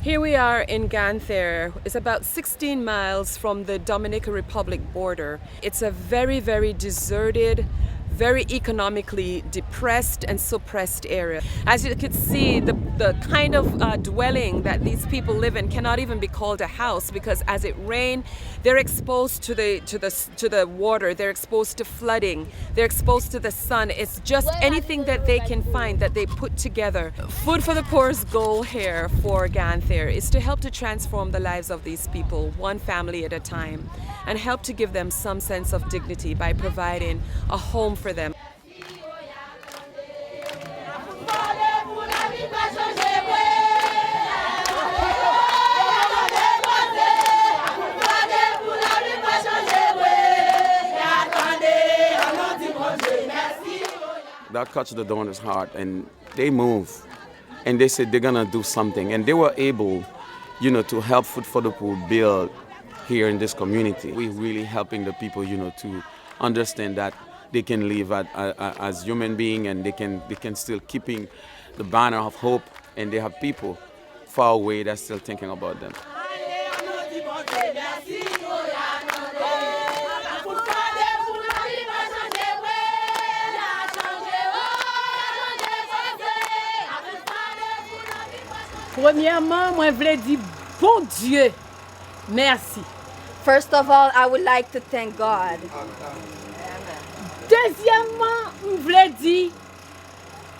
Here we are in Ganthier. It's about 16 miles from the Dominican Republic border. It's a very, very deserted, very economically depressed and suppressed area. As you can see, the kind of dwelling that these people live in cannot even be called a house, because as it rains, they're exposed to the water, they're exposed to flooding, they're exposed to the sun. It's just anything that they can find that they put together. Food for the Poor's goal here for Ganthier is to help to transform the lives of these people, one family at a time, and help to give them some sense of dignity by providing a home for them. That touched the donor's heart, and they move, and they said they're gonna do something, and they were able, to help Food for the Poor build here in this community. We're really helping the people, to understand that they can live as human beings, and they can still keeping the banner of hope, and they have people far away that's still thinking about them. Premièrement, moi, je voulais dire bon Dieu, merci. First of all, I would like to thank God. Deuxièmement, je voulais dire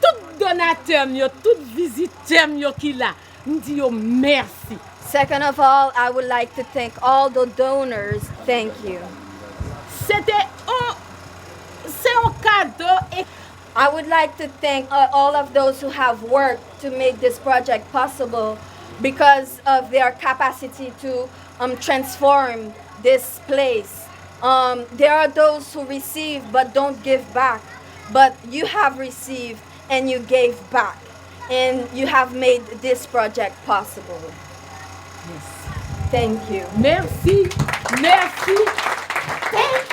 tout donateur, tout visiteur qui là, je dis merci. Second of all, I would like to thank all the donors. Thank you. C'est un cadeau. Et I would like to thank all of those who have worked to make this project possible because of their capacity to transform this place. There are those who receive but don't give back, but you have received and you gave back, and you have made this project possible. Yes. Thank you. Merci. Merci. Thank